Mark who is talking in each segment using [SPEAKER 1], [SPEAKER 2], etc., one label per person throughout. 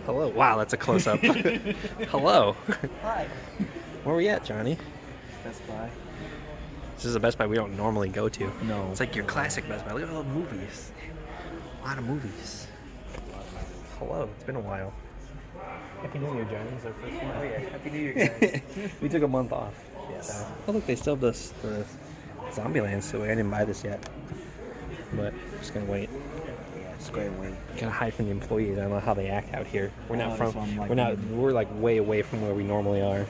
[SPEAKER 1] Hello. Wow, that's a close-up. Hello.
[SPEAKER 2] Hi.
[SPEAKER 1] Where are we at, Johnny?
[SPEAKER 2] Best Buy.
[SPEAKER 1] This is a Best Buy we don't normally go to.
[SPEAKER 2] No.
[SPEAKER 1] It's like your classic Best Buy. Look at all the movies. A lot of movies. Hello. It's been a while. Happy New Year, Johnny. It's our first one.
[SPEAKER 2] Oh yeah, Happy New Year, guys.
[SPEAKER 1] We took a month off.
[SPEAKER 2] Yes.
[SPEAKER 1] Oh, look, they still have this, the Zombieland, so I didn't buy this yet. But I'm just going to wait.
[SPEAKER 2] Yeah, it's great way.
[SPEAKER 1] Kind of hide from the employees. I don't know how they act out here. We're not
[SPEAKER 2] that's why I'm like-
[SPEAKER 1] we're like way away from where we normally are.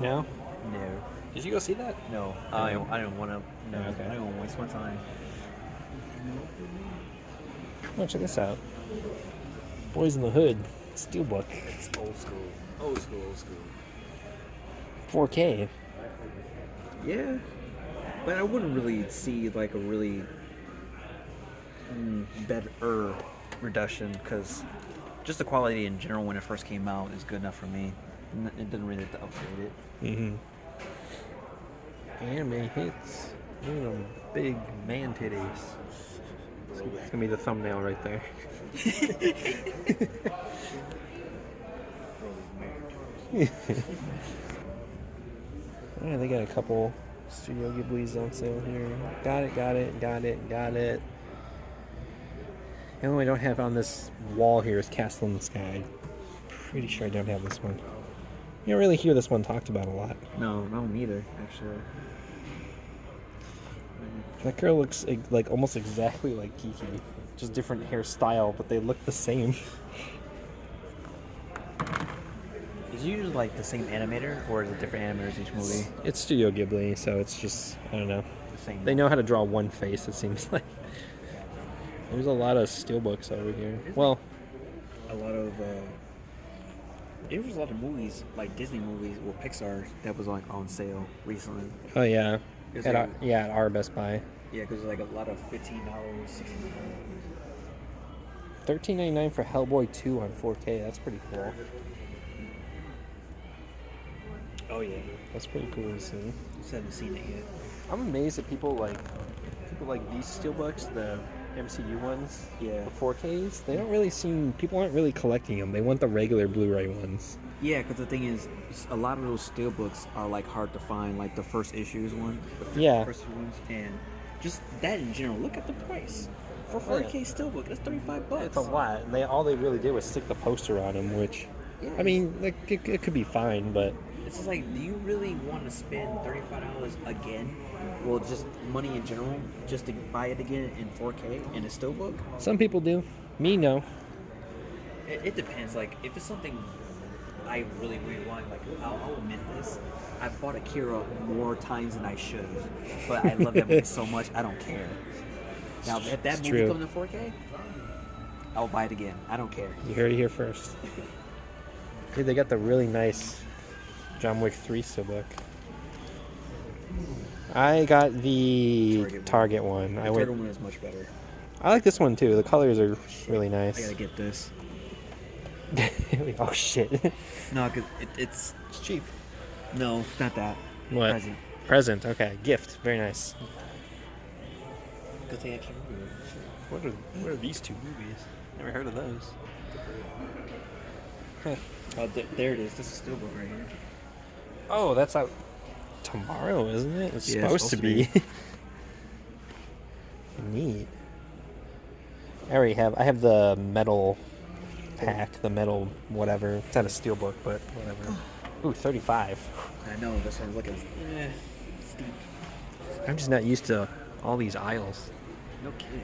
[SPEAKER 1] No?
[SPEAKER 2] No.
[SPEAKER 1] Did you go see that?
[SPEAKER 2] No. I don't want to. No.
[SPEAKER 1] Okay.
[SPEAKER 2] I don't want to waste my time.
[SPEAKER 1] Come on, check this out. Boys in the Hood, Steelbook,
[SPEAKER 2] It's old school. Old school. Old school.
[SPEAKER 1] 4K.
[SPEAKER 2] Yeah. But I wouldn't really see like a really better reduction because just the quality in general when it first came out is good enough for me. It didn't really have to upgrade it.
[SPEAKER 1] Mm-hmm. Anime hits. Look at them big man titties. It's gonna be the thumbnail right there. Yeah, they got a couple Studio Ghibli's on sale here. Got it. The only one I don't have on this wall here is Castle in the Sky. Pretty sure I don't have this one. You don't really hear this one talked about a lot.
[SPEAKER 2] No, I don't either, actually.
[SPEAKER 1] That girl looks like almost exactly like Kiki. Just different hairstyle, but they look the same.
[SPEAKER 2] Is it usually like the same animator, or is it different animators each movie?
[SPEAKER 1] It's Studio Ghibli, so it's just, I don't know.
[SPEAKER 2] The same.
[SPEAKER 1] They know how to draw one face, it seems like. There's a lot of steelbooks over here. Well,
[SPEAKER 2] a lot of there was a lot of movies, like Disney movies or Pixar, that was like on sale recently.
[SPEAKER 1] oh yeah.
[SPEAKER 2] It's
[SPEAKER 1] At
[SPEAKER 2] like-
[SPEAKER 1] at our Best Buy.
[SPEAKER 2] Yeah, because like a lot of $15, $16.
[SPEAKER 1] $13.99 for Hellboy 2 on 4K. That's pretty cool.
[SPEAKER 2] Oh yeah,
[SPEAKER 1] That's pretty cool to see.
[SPEAKER 2] just haven't seen it yet.
[SPEAKER 1] I'm amazed that people like these steelbooks, the MCU ones,
[SPEAKER 2] Yeah.
[SPEAKER 1] the 4Ks. They don't really seem, people aren't really collecting them. They want the regular Blu-ray ones.
[SPEAKER 2] Yeah, because the thing is, a lot of those steelbooks are like hard to find, like the first issues one.
[SPEAKER 1] Yeah.
[SPEAKER 2] First ones, and just that in general. Look at the price for
[SPEAKER 1] Oh,
[SPEAKER 2] 4K steelbook. That's $35.
[SPEAKER 1] It's a lot. And all they really did was stick the poster on them, which,
[SPEAKER 2] Yeah.
[SPEAKER 1] I mean, like, it could be fine, but
[SPEAKER 2] It's just like, do you really want to spend $35 again? Well, just money in general, just to buy it again in 4K in a steelbook?
[SPEAKER 1] some people do. Me, no.
[SPEAKER 2] It depends. Like, if it's something I really want, like, I'll admit this. I've bought Akira more times than I should, but I love that movie so much, I don't care. Now, if that
[SPEAKER 1] It's
[SPEAKER 2] movie
[SPEAKER 1] true.
[SPEAKER 2] comes in 4K, I'll buy it again. I don't care.
[SPEAKER 1] You heard it here first. Dude, they got the really nice John Wick 3 steelbook. I got the Target one.
[SPEAKER 2] The
[SPEAKER 1] I
[SPEAKER 2] third
[SPEAKER 1] went.
[SPEAKER 2] one is much better.
[SPEAKER 1] I like this one too. The colors are really
[SPEAKER 2] I
[SPEAKER 1] nice.
[SPEAKER 2] gotta get this.
[SPEAKER 1] Oh shit!
[SPEAKER 2] No, because it's
[SPEAKER 1] cheap.
[SPEAKER 2] no, not that.
[SPEAKER 1] What?
[SPEAKER 2] Present.
[SPEAKER 1] Present. Okay. Gift. Very nice.
[SPEAKER 2] Good thing I can't remember.
[SPEAKER 1] What are these two movies? Never heard of those. Huh.
[SPEAKER 2] Oh, there it is. This is steelbook right here.
[SPEAKER 1] Oh, that's out tomorrow, isn't it? It's
[SPEAKER 2] Yeah, it's
[SPEAKER 1] supposed to be. Neat. I have the metal pack, the metal whatever. It's not a steelbook, but whatever. Ooh, 35.
[SPEAKER 2] I know. That's what I'm looking. Steep.
[SPEAKER 1] I'm just not used to all these aisles.
[SPEAKER 2] No kidding.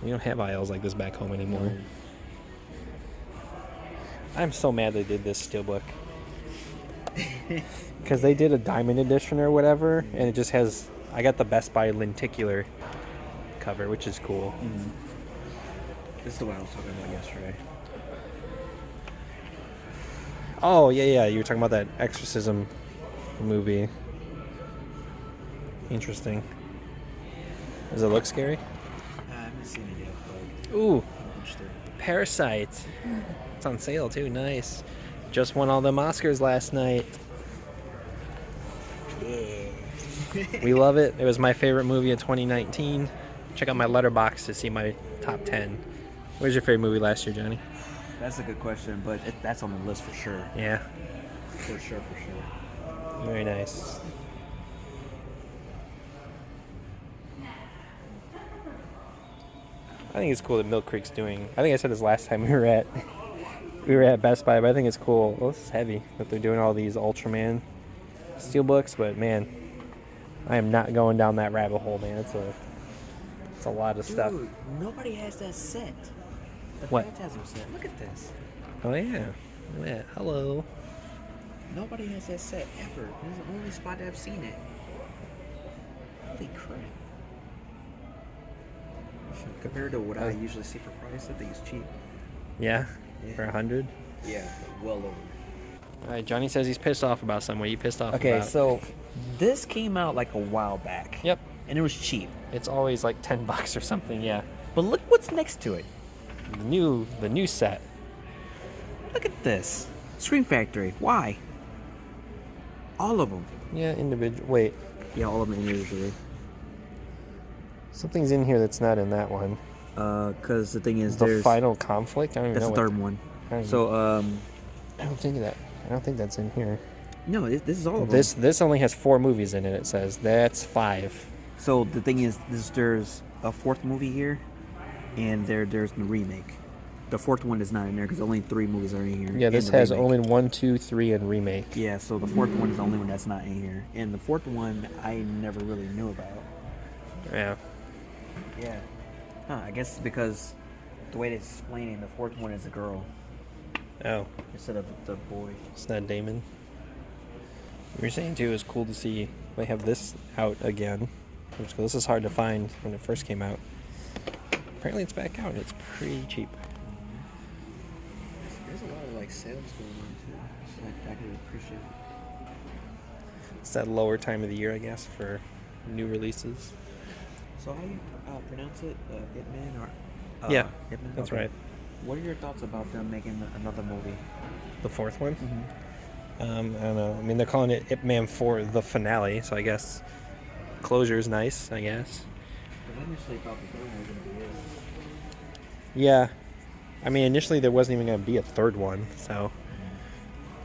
[SPEAKER 1] We don't have aisles like this back home anymore. I'm so mad they did this steelbook. Because they did a diamond edition or whatever, and it just has... I got the Best Buy lenticular cover, which is cool.
[SPEAKER 2] Mm-hmm. This is the one I was talking about yesterday.
[SPEAKER 1] Oh, yeah, you were talking about that exorcism movie. Interesting. Does it look scary?
[SPEAKER 2] I haven't seen it yet, but
[SPEAKER 1] Ooh,
[SPEAKER 2] I'm interested.
[SPEAKER 1] Parasite. It's on sale too, nice. Just won all them Oscars last night.
[SPEAKER 2] Yeah.
[SPEAKER 1] We love it. It was my favorite movie of 2019. Check out my letterbox to see my top 10. What was your favorite movie last year, Johnny?
[SPEAKER 2] That's a good question, but that's on the list for sure.
[SPEAKER 1] Yeah.
[SPEAKER 2] For sure.
[SPEAKER 1] Very nice. I think it's cool that Mill Creek's doing. I think I said this last time we were at Best Buy, but I think it's cool. Well, this is heavy that they're doing all these Ultraman steelbooks, but man, I am not going down that rabbit hole, man. It's a lot of stuff.
[SPEAKER 2] Dude, nobody has that set. The
[SPEAKER 1] What?
[SPEAKER 2] Phantasm set. Look at this.
[SPEAKER 1] Oh yeah. Yeah. Hello.
[SPEAKER 2] Nobody has that set ever. This is the only spot that I've seen it. Holy crap. Compared to what I usually see for price, I think it's cheap.
[SPEAKER 1] Yeah.
[SPEAKER 2] Yeah.
[SPEAKER 1] For 100.
[SPEAKER 2] Yeah, well over.
[SPEAKER 1] All right. Johnny says he's pissed off about something. What are you pissed off
[SPEAKER 2] Okay,
[SPEAKER 1] about?
[SPEAKER 2] so this came out like a while back.
[SPEAKER 1] Yep.
[SPEAKER 2] And it was cheap.
[SPEAKER 1] It's always like $10 or something. Yeah.
[SPEAKER 2] But look what's next to it.
[SPEAKER 1] The new set.
[SPEAKER 2] Look at this. Scream Factory. Why? All of them.
[SPEAKER 1] Yeah. Individual. Wait.
[SPEAKER 2] Yeah, all of them individually.
[SPEAKER 1] Something's in here that's not in that one.
[SPEAKER 2] Because the thing is,
[SPEAKER 1] The
[SPEAKER 2] there's
[SPEAKER 1] final conflict. I don't even
[SPEAKER 2] that's
[SPEAKER 1] know.
[SPEAKER 2] the third one. So
[SPEAKER 1] I don't think that's in here.
[SPEAKER 2] no, this is all of them.
[SPEAKER 1] This only has 4 movies in it. It says that's 5.
[SPEAKER 2] So the thing is, there's a fourth movie here, and there's the remake. The fourth one is not in there because only 3 movies are in here.
[SPEAKER 1] Yeah,
[SPEAKER 2] and
[SPEAKER 1] this
[SPEAKER 2] the
[SPEAKER 1] has
[SPEAKER 2] remake.
[SPEAKER 1] only 1, 2, 3, and remake.
[SPEAKER 2] Yeah, so the fourth one is the only one that's not in here, and the fourth one I never really knew about.
[SPEAKER 1] Yeah.
[SPEAKER 2] Yeah. Huh, I guess because the way they're explaining the fourth one is a girl
[SPEAKER 1] Oh,
[SPEAKER 2] instead of the boy.
[SPEAKER 1] it's not Damon. You're saying too, it's cool to see they have this out again. Which this is hard to find when it first came out. Apparently, it's back out. And it's pretty cheap.
[SPEAKER 2] There's a lot of like sales going on too. So I can appreciate it.
[SPEAKER 1] It's that lower time of the year, I guess, for new releases.
[SPEAKER 2] So how do you pronounce it? Hitman or?
[SPEAKER 1] Yeah,
[SPEAKER 2] Hitman?
[SPEAKER 1] that's
[SPEAKER 2] Okay.
[SPEAKER 1] right.
[SPEAKER 2] What are your thoughts about them making another movie?
[SPEAKER 1] The 4th one.
[SPEAKER 2] Mm-hmm.
[SPEAKER 1] I don't know. I mean, they're calling it Ip Man 4 the finale, so I guess closure is nice. I guess.
[SPEAKER 2] Because I initially thought the third one was gonna be it.
[SPEAKER 1] Yeah. I mean, initially there wasn't even going to be a 3rd one, so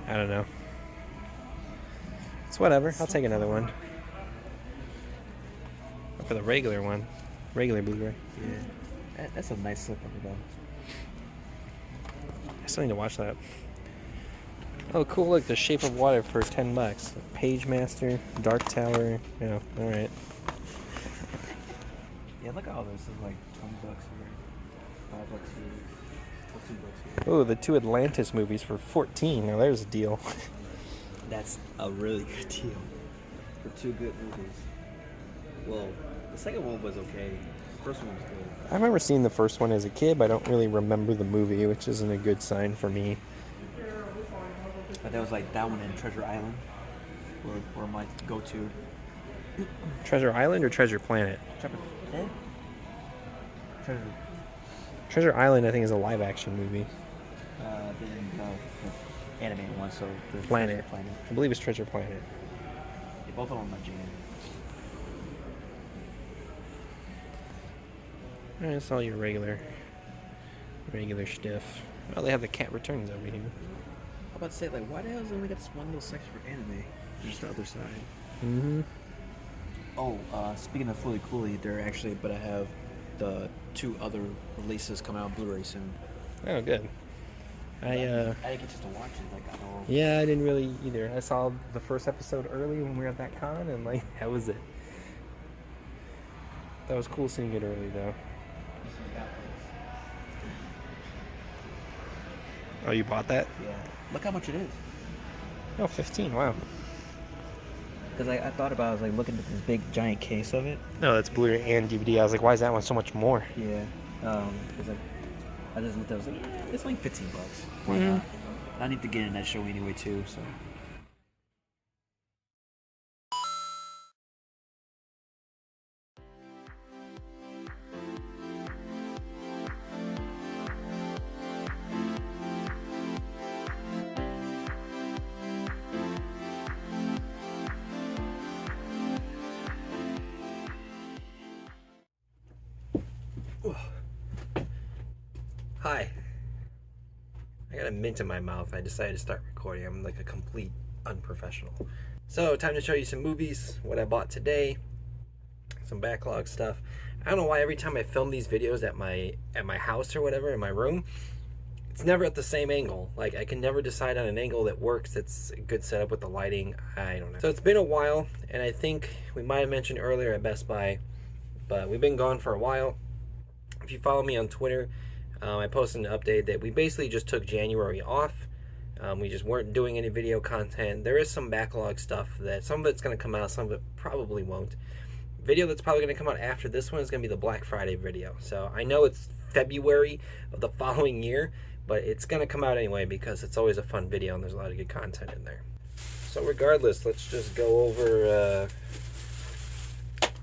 [SPEAKER 1] I don't know. It's whatever. I'll take another one. For the regular one. Regular Blu-ray.
[SPEAKER 2] Yeah. That's a nice slip of it though.
[SPEAKER 1] I still need to watch that. Oh, cool. Look, The Shape of Water for $10. Page Master, Dark Tower. Yeah, alright.
[SPEAKER 2] Yeah, look at all this. It's like $20 here, $5 here, $2 here.
[SPEAKER 1] Oh, the 2 Atlantis movies for $14. Now there's a deal.
[SPEAKER 2] That's a really good deal for 2 good movies. Well, the second one was okay. The first one was good.
[SPEAKER 1] I remember seeing the first one as a kid, but I don't really remember the movie, which isn't a good sign for me.
[SPEAKER 2] But that was like that one and Treasure Island were my go-to.
[SPEAKER 1] Treasure Island or Treasure Planet? Treasure Island, I think, is a live-action movie.
[SPEAKER 2] Then the animated one, so the
[SPEAKER 1] Planet.
[SPEAKER 2] Treasure Planet.
[SPEAKER 1] I believe it's Treasure Planet.
[SPEAKER 2] Yeah, both of them are my jam.
[SPEAKER 1] Alright, that's all your regular stuff. Oh, they have the Cat Returns over here.
[SPEAKER 2] How about to say, like, why the hell is only got this one little section for anime? Just the other side.
[SPEAKER 1] Mm-hmm.
[SPEAKER 2] Oh, speaking of Fully Cooley, they're actually going to have the 2 other releases coming out on Blu-ray soon.
[SPEAKER 1] Oh, good. I
[SPEAKER 2] didn't get just to watch it. Like, I don't know.
[SPEAKER 1] Yeah, I didn't really either. I saw the first episode early when we were at that con, and like that was it. That was cool seeing it early, though. Oh, you bought that?
[SPEAKER 2] Yeah. Look how much it is.
[SPEAKER 1] Oh, 15. Wow.
[SPEAKER 2] Because I thought about it, I was like looking at this big giant case of it.
[SPEAKER 1] No, that's Blu-ray and DVD. I was like, why is that one so much more?
[SPEAKER 2] Yeah. Cause like, I just looked at it, I was like, yeah, it's like $15. Why
[SPEAKER 1] Mhm.
[SPEAKER 2] not? I need to get in that show anyway too, so.
[SPEAKER 1] Hi. I got a mint in my mouth. I decided to start recording. I'm like a complete unprofessional. So, time to show you some movies, what I bought today, some backlog stuff. I don't know why every time I film these videos at my house or whatever, in my room, it's never at the same angle. Like, I can never decide on an angle that works, that's a good setup with the lighting. I don't know. So it's been a while, and I think we might have mentioned earlier at Best Buy, but we've been gone for a while. If you follow me on Twitter, I posted an update that we basically just took January off. We just weren't doing any video content. There is some backlog stuff that some of it's going to come out, some of it probably won't. Video that's probably going to come out after this one is going to be the Black Friday video. So I know it's February of the following year, but it's going to come out anyway because it's always a fun video and there's a lot of good content in there. So regardless, let's just go over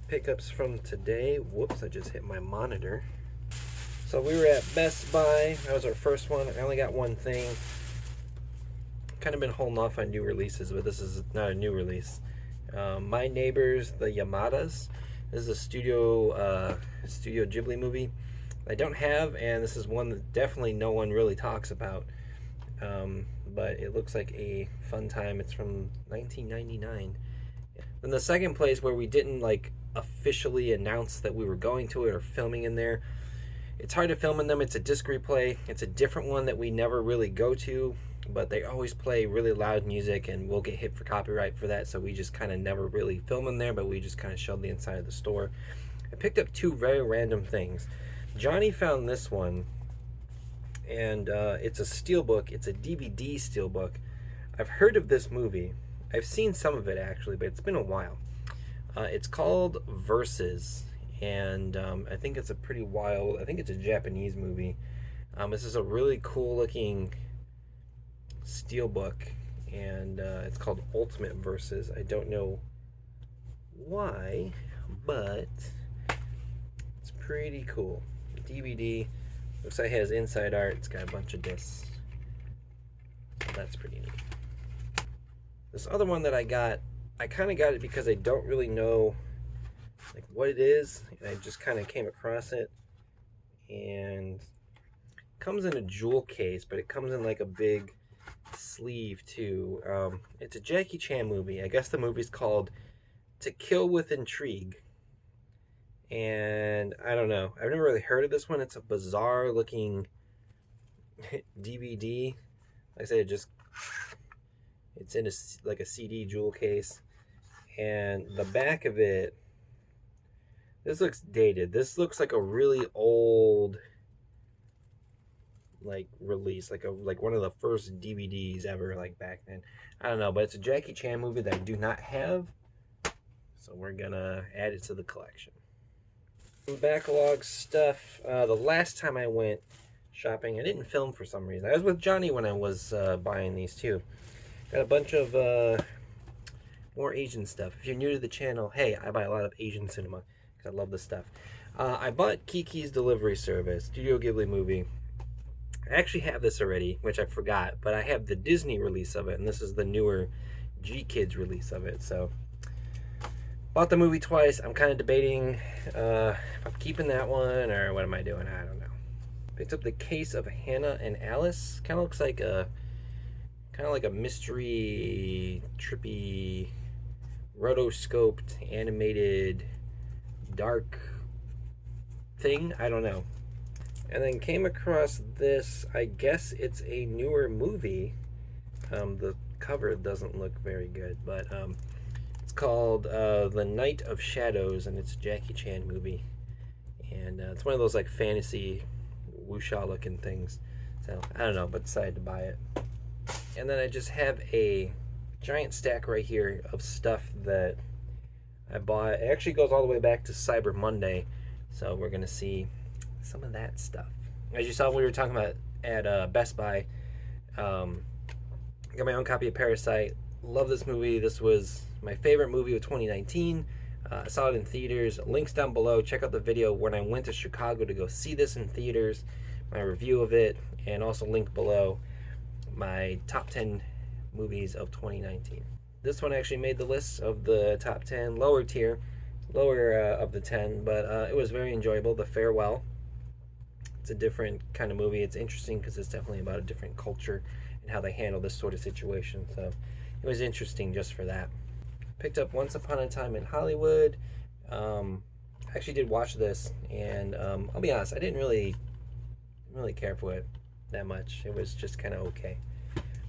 [SPEAKER 1] pickups from today. Whoops, I just hit my monitor. So we were at Best Buy. That was our first one. I only got one thing. Kind of been holding off on new releases, but this is not a new release. My Neighbors, the Yamadas. This is a Studio Ghibli movie I don't have, and this is one that definitely no one really talks about. But it looks like a fun time. It's from 1999. Then the second place where we didn't like officially announce that we were going to it or filming in there. It's hard to film in them. It's a disc replay. It's a different one that we never really go to, but they always play really loud music and we'll get hit for copyright for that, so we just kind of never really film in there, but we just kind of showed the inside of the store. I picked up two very random things. Johnny found this one, and it's a steelbook. It's a DVD steelbook. I've heard of this movie. I've seen some of it actually, but it's been a while. It's called Versus. And I think it's a pretty wild, I think it's a Japanese movie. This is a really cool looking steelbook, and it's called Ultimate Versus. I don't know why, but it's pretty cool. DVD, looks like it has inside art. It's got a bunch of discs, so that's pretty neat. This other one that I got, I kind of got it because I don't really know like what it is, and I just kind of came across it, and it comes in a jewel case, but it comes in like a big sleeve too. It's a Jackie Chan movie. I guess the movie's called To Kill with Intrigue, and I don't know, I've never really heard of this one. It's a bizarre looking DVD. Like I said, it's in like a CD jewel case, and the back of it, this looks dated. This looks like a really old like release, like one of the first DVDs ever, like back then. I don't know, but it's a Jackie Chan movie that I do not have, so we're gonna add it to the collection. Some backlog stuff. The last time I went shopping, I didn't film for some reason. I was with Johnny when I was buying these too. Got a bunch of more Asian stuff. If you're new to the channel, hey, I buy a lot of Asian cinema. I love this stuff. I bought Kiki's Delivery Service, Studio Ghibli movie. I actually have this already, which I forgot, but I have the Disney release of it, and this is the newer G-Kids release of it. So, bought the movie twice. I'm kind of debating if I'm keeping that one or what am I doing? I don't know. Picked up the Case of Hannah and Alice. Kind of looks like a mystery, trippy, rotoscoped, animated, dark thing. I don't know. And then came across this. I guess it's a newer movie. The cover doesn't look very good, but it's called The Night of Shadows, and it's a Jackie Chan movie. And it's one of those like fantasy wuxia looking things. So I don't know, but decided to buy it. And then I just have a giant stack right here of stuff that I bought. It actually goes all the way back to Cyber Monday, so we're gonna see some of that stuff. As you saw, we were talking about at Best Buy. Got my own copy of Parasite. Love this movie. This was my favorite movie of 2019. I saw it in theaters. Links down below. Check out the video when I went to Chicago to go see this in theaters, my review of it, and also link below my top 10 movies of 2019. This one actually made the list of the top 10, lower of the 10, but it was very enjoyable. The Farewell. It's a different kind of movie. It's interesting because it's definitely about a different culture and how they handle this sort of situation. So it was interesting just for that. Picked up Once Upon a Time in Hollywood. I actually did watch this, and I'll be honest, I didn't really care for it that much. It was just kind of okay.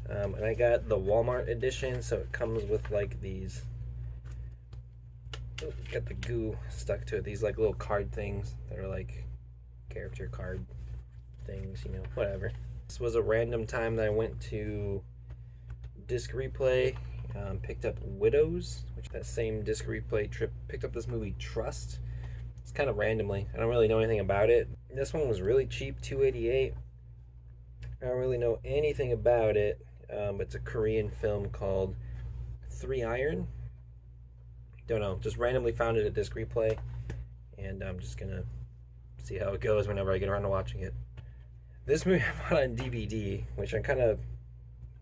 [SPEAKER 1] And I got the Walmart edition, so it comes with like these. Oh, got the goo stuck to it. These like little card things that are like character card things, you know, whatever. This was a random time that I went to Disc Replay, picked up Widows, which that same Disc Replay trip picked up this movie Trust. It's kind of randomly. I don't really know anything about it. This one was really cheap, $2.88. I don't really know anything about it. It's a Korean film called 3 Iron. Don't know, just randomly found it at Disc Replay, and I'm just gonna see how it goes whenever I get around to watching it. This movie I bought on DVD, which I kind of,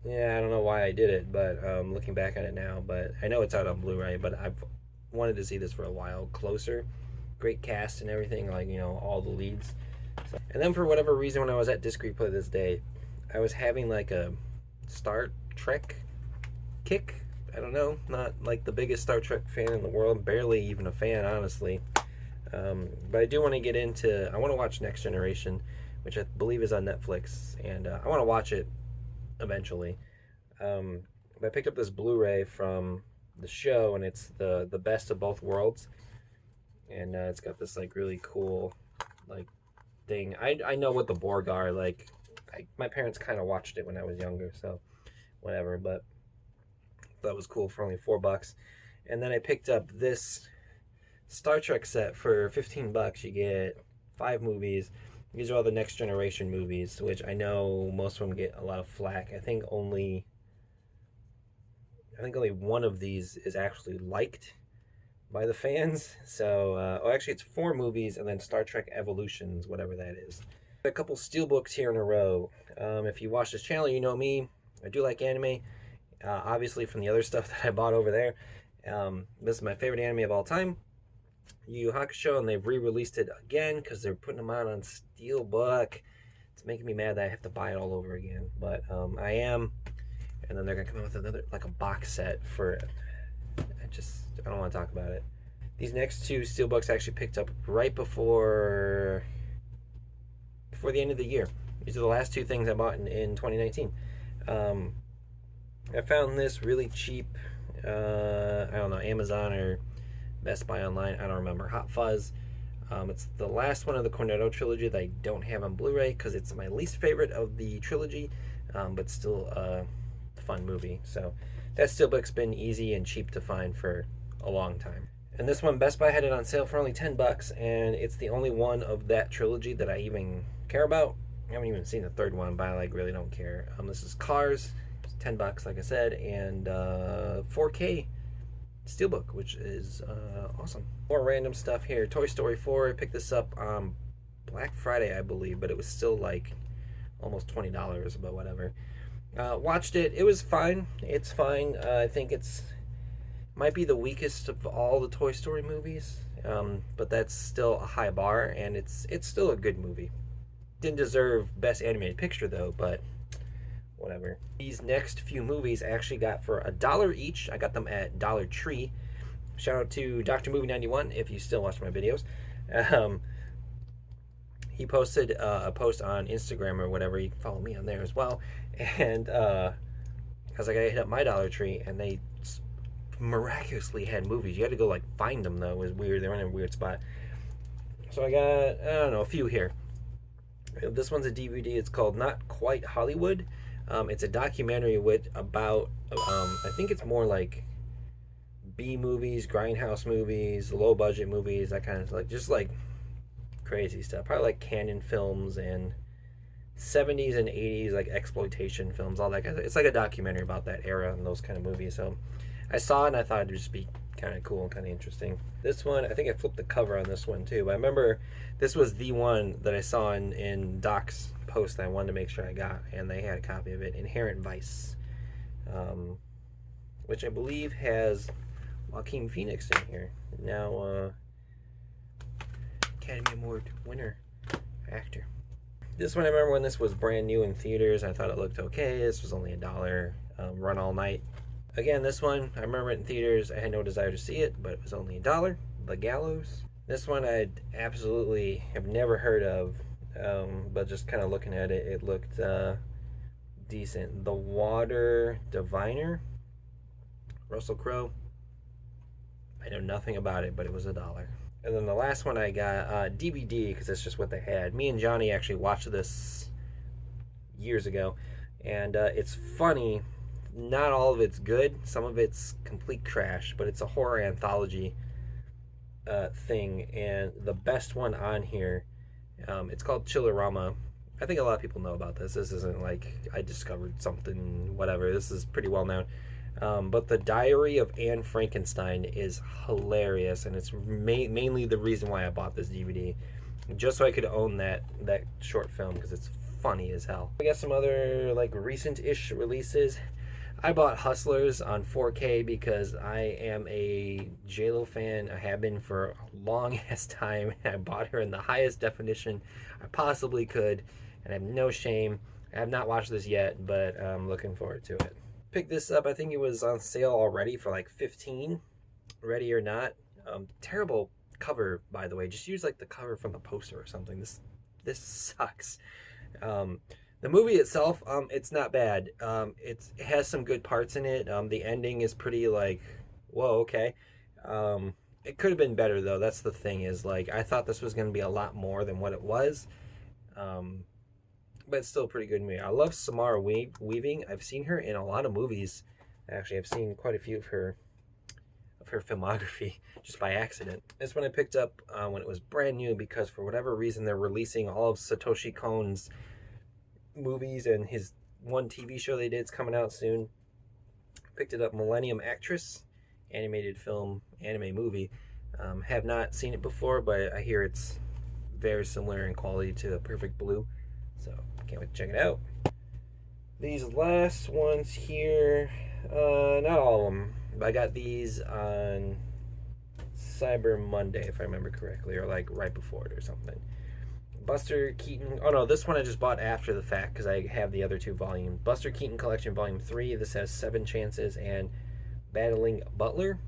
[SPEAKER 1] I don't know why I did it, but looking back on it now, but I know it's out on Blu-ray, but I've wanted to see this for a while. Closer, great cast and everything, like, you know, all the leads. So, and then for whatever reason, when I was at Disc Replay this day, I was having like a Star Trek kick. I don't know, not like the biggest Star Trek fan in the world, barely even a fan, honestly. But I do want to get into, I want to watch Next Generation, which I believe is on Netflix, and I want to watch it eventually. But I picked up this Blu-ray from the show, and it's the best of both worlds, and it's got this like really cool like thing. I know what the Borg are, like my parents kind of watched it when I was younger, so whatever, but that was cool for only $4. And then I picked up this Star Trek set for $15. You get 5 movies. These are all the Next Generation movies, which I know most of them get a lot of flack. I think only one of these is actually liked by the fans. So, actually it's 4 movies and then Star Trek Evolutions, whatever that is. A couple steelbooks here in a row. If you watch this channel, you know me. I do like anime. Obviously from the other stuff that I bought over there. This is my favorite anime of all time, Yu Yu Hakusho, and they've re-released it again because they're putting them out on Steelbook. It's making me mad that I have to buy it all over again, but I am. And then they're gonna come out with another, like a box set for it. I don't want to talk about it. These next 2 Steelbooks I actually picked up right before the end of the year. These are the last 2 things I bought in 2019. I found this really cheap, I don't know, Amazon or Best Buy online, I don't remember. Hot Fuzz. It's the last one of the Cornetto trilogy that I don't have on Blu-ray because it's my least favorite of the trilogy, but still a fun movie. So that Steelbook's been easy and cheap to find for a long time. And this one, Best Buy had it on sale for only $10, and it's the only one of that trilogy that I even care about. I haven't even seen the third one, but I like really don't care. This is Cars. $10, like I said, and 4K Steelbook, which is awesome. More random stuff here. Toy Story 4, I picked this up on Black Friday, I believe, but it was still like almost $20, but whatever. Watched it. It was fine. It's fine. I think might be the weakest of all the Toy Story movies, but that's still a high bar, and it's still a good movie. Didn't deserve Best Animated Picture though, but whatever. These next few movies I actually got for $1 each. I got them at Dollar Tree. Shout out to Dr. Movie 91 if you still watch my videos. He posted a post on Instagram or whatever. You can follow me on there as well. And I was like, I hit up my Dollar Tree, and they miraculously had movies. You had to go like find them though. It was weird. They were in a weird spot. So I got, I don't know, a few here. This one's a DVD. It's called Not Quite Hollywood. It's a documentary about I think it's more like B movies, grindhouse movies, low budget movies, that kind of like just like crazy stuff. Probably like Canon films and 70s and 80s like exploitation films, all that kind of. It's like a documentary about that era and those kind of movies. So I saw it and I thought it'd just be kind of cool and kind of interesting. This one, I think I flipped the cover on this one too. But I remember this was the one that I saw in Doc's post that I wanted to make sure I got, and they had a copy of it. Inherent Vice, which I believe has Joaquin Phoenix in here. Now, Academy Award winner actor. This one I remember when this was brand new in theaters. I thought it looked okay. This was only $1. Run all night. Again, this one I remember it in theaters. I had no desire to see it, but it was only $1. The Gallows. This one I absolutely have never heard of, but just kind of looking at it, it looked decent. The Water Diviner. Russell Crowe. I know nothing about it, but it was $1. And then the last one I got, DVD, because that's just what they had. Me and Johnny actually watched this years ago, and it's funny. Not all of it's good. Some of it's complete trash, but it's a horror anthology thing, and the best one on here, it's called Chillerama. I think a lot of people know about this. This isn't like I discovered something, whatever. This is pretty well known. But The Diary of Anne Frankenstein is hilarious, and it's mainly the reason why I bought this DVD, just so I could own that short film, because it's funny as hell. I got some other like recent-ish releases. I bought Hustlers on 4K because I am a JLo fan. I have been for a long ass time. I bought her in the highest definition I possibly could, and I have no shame. I have not watched this yet, but I'm looking forward to it. Picked this up. I think it was on sale already for like $15. Ready or Not. Terrible cover, by the way. Just use like the cover from the poster or something. This sucks. The movie itself, it's not bad. It has some good parts in it. The ending is pretty like, whoa, okay. It could have been better though. That's the thing, is like I thought this was going to be a lot more than what it was. But it's still a pretty good movie. I love Samara Weaving. I've seen her in a lot of movies. Actually, I've seen quite a few of her filmography just by accident. This one I picked up when it was brand new, because for whatever reason they're releasing all of Satoshi Kon's movies, and his one TV show they did is coming out soon. Picked it up, Millennium Actress, animated film, anime movie. Have not seen it before, but I hear it's very similar in quality to Perfect Blue, so can't wait to check it out. These last ones here, not all of them, but I got these on Cyber Monday, if I remember correctly, or like right before it or something. Buster Keaton, oh no, this one I just bought after the fact because I have the other two volumes. Buster Keaton Collection Volume 3, this has 7 Chances and Battling Butler.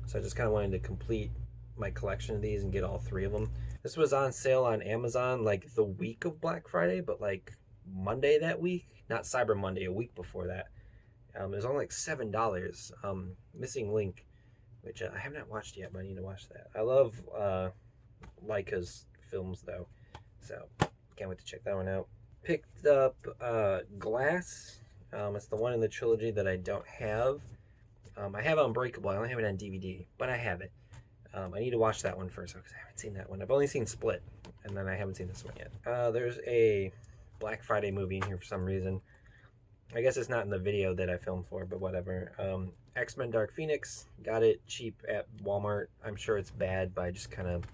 [SPEAKER 1] So I just kind of wanted to complete my collection of these and get all 3 of them. This was on sale on Amazon like the week of Black Friday, but like Monday that week, not Cyber Monday, a week before that. It was only like $7. Missing Link, which I have not watched yet, but I need to watch that. I love Leica's films though, so can't wait to check that one out. Picked up Glass. It's the one in the trilogy that I don't have. I have Unbreakable. I only have it on DVD, but I have it. I need to watch that one first because I haven't seen that one. I've only seen Split, and then I haven't seen this one yet. There's a Black Friday movie in here for some reason. I guess it's not in the video that I filmed for, but whatever. X-Men Dark Phoenix. Got it cheap at Walmart. I'm sure it's bad, but I just kind of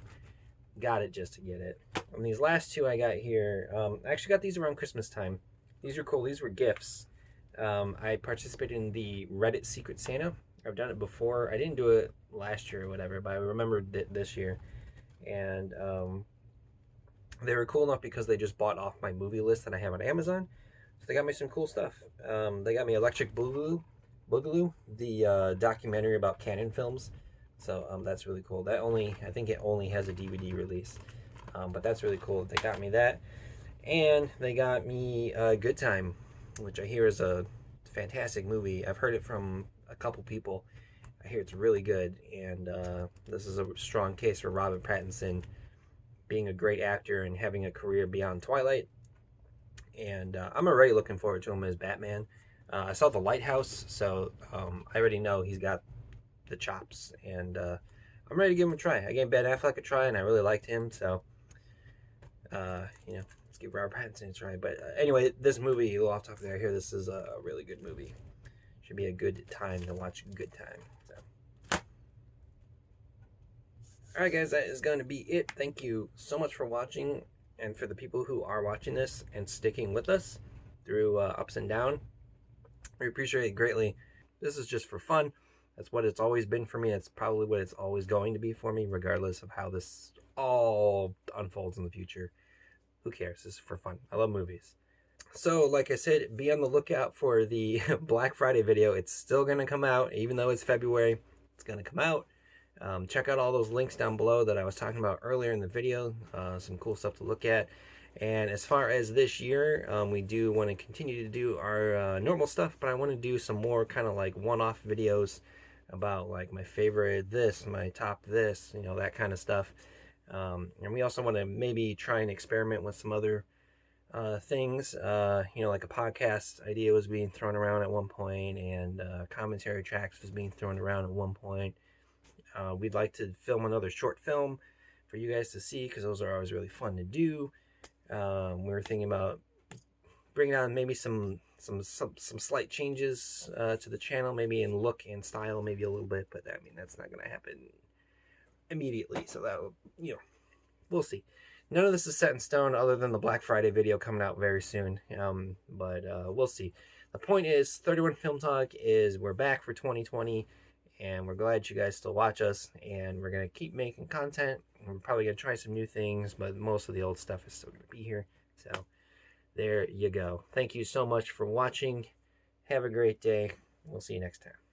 [SPEAKER 1] got it just to get it. And these last 2 I got here, I actually got these around Christmas time. These are cool. These were gifts. I participated in the Reddit Secret Santa. I've done it before. I didn't do it last year or whatever, but I remembered it this year. And they were cool enough because they just bought off my movie list that I have on Amazon. So they got me some cool stuff. They got me Electric Boogaloo, the documentary about Canon films. So that's really cool. I think it only has a DVD release. But that's really cool that they got me that. And they got me Good Time, which I hear is a fantastic movie. I've heard it from a couple people. I hear it's really good. And this is a strong case for Robert Pattinson being a great actor and having a career beyond Twilight. And I'm already looking forward to him as Batman. I saw The Lighthouse, so I already know he's got the chops, and I'm ready to give him a try. I gave Ben Affleck a try, and I really liked him, so let's give Robert Pattinson a try. But anyway, this movie, a little off topic there, I hear this is a really good movie. Should be a good time to watch. Good time. So, all right, guys, that is going to be it. Thank you so much for watching, and for the people who are watching this and sticking with us through ups and downs, we appreciate it greatly. This is just for fun. That's what it's always been for me. It's probably what it's always going to be for me, regardless of how this all unfolds in the future. Who cares? This is for fun. I love movies. So, like I said, be on the lookout for the Black Friday video. It's still going to come out, even though it's February. It's going to come out. Check out all those links down below that I was talking about earlier in the video. Some cool stuff to look at. And as far as this year, we do want to continue to do our normal stuff, but I want to do some more kind of like one-off videos about like my favorite this, my top this, you know, that kind of stuff. And we also want to maybe try and experiment with some other things. You know, like a podcast idea was being thrown around at one point, and commentary tracks was being thrown around at one point. We'd like to film another short film for you guys to see, because those are always really fun to do. We were thinking about bringing on maybe some slight changes to the channel, maybe in look and style, maybe a little bit, but I mean, that's not going to happen immediately, so that will, you know, we'll see. None of this is set in stone other than the Black Friday video coming out very soon, but we'll see. The point is, 31 Film Talk is, we're back for 2020, and we're glad you guys still watch us, and we're going to keep making content. We're probably going to try some new things, but most of the old stuff is still going to be here. So there you go. Thank you so much for watching. Have a great day. We'll see you next time.